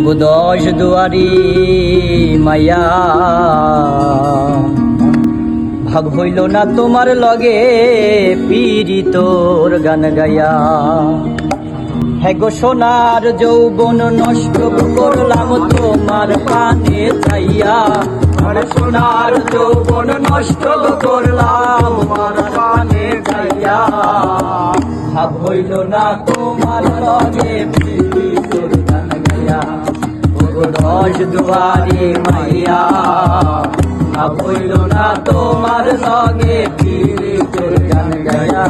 ওগো দশ দুয়ারি মাইয়া, ভাগ হইল না তোমার লগে পীড়িতর গান গায়া। হ্যাঁ গো সোনার যৌবন নষ্ট করলাম তোমার পানে চাইয়া, সোনার যৌবন নষ্ট করলাম তোমার পানে চাইয়া। ভাগ হইল না তোমার লগে পীড়িতর গান গায়া। ওগো দশ দুয়ারি মাইয়া, ভাগ হইল না তোমার লগে পীড়িতর গান গায়া।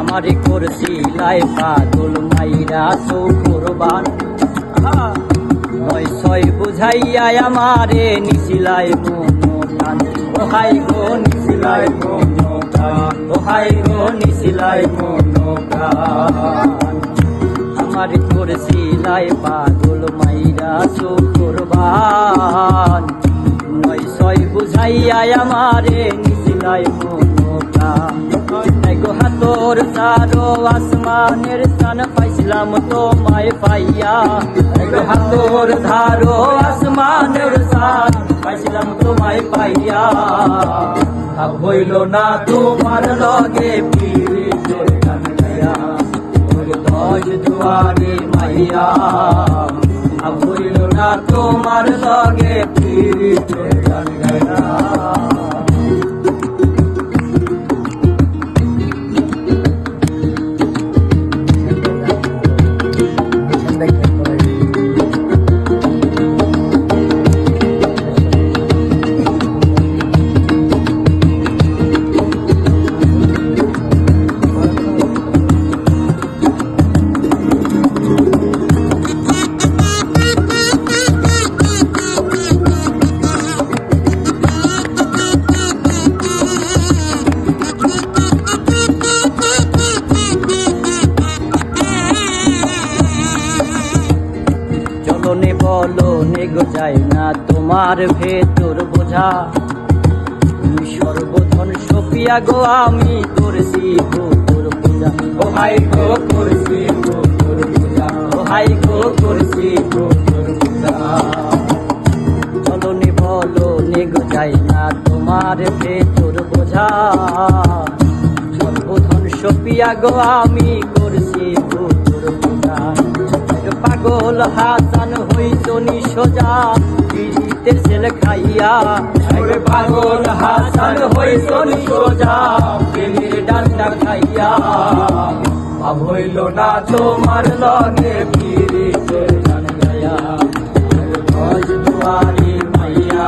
আমারে করছিলাই পাগল মাইরা চৌকুরবান, নয় ছয় বুঝাইয়া আমারে নিছিলাই মনোপ্রাণ। ওহাই গো নিছিলাই মনোপ্রাণ, ওহাই গো নিছিলাই মনোপ্রাণ। আমারে করছিলাই পাগল মাইরা চৌকুরবান, নয় ছয় বুঝাইয়া আমারে নিছিলাই মনোপ্রাণ। গো হাতর তারো আসমানের স্থান পাইছিলাম তোমায় পাইয়া, গো হাতর ধারো আসমানের স্থান পাইছিলাম তোমায় পাইয়া। ভাগ হইল না তোমার লগে পীড়িতর গান গায়া। ওগো দশ দুয়ারি মাইয়া, ভাগ হইল না তোমার লগে পীড়িতর গান গায়া। চলনে বলো নে গো যায় না তোমার ভেতর বোঝা। তুমি সর্বধন সপিয়া গো আমি করছি তোর পূজা। ওহাই গো করছি তোর পূজা, ওহাই গো করছি তোর পূজা। চলনে বলো নে গো যায় না তোমার ভেতর বোঝা। সর্বধন সপিয়া গো আমি করছি তোর পূজা। পাগল হাসান হইতো নিশোজা পীড়িতের ছেল খাইয়া। পাগল হাসান হইতো নিশোজা প্রেমের ডান্ডা খাইয়া। ভাব হইল না তোমার লগে পীড়িতের গান গায়া। দশ দুয়ারি মাইয়া,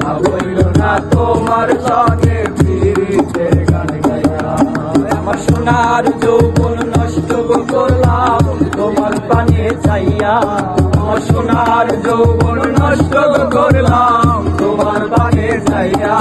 ভাব হইল না তোমার লগে পীড়িতের গান গায়া। আমার সোনার যৌবন নষ্ট করলাম তোমার পানে চাইয়া। আমার সোনার যৌবন নষ্ট করলাম তোমার পানে চাইয়া।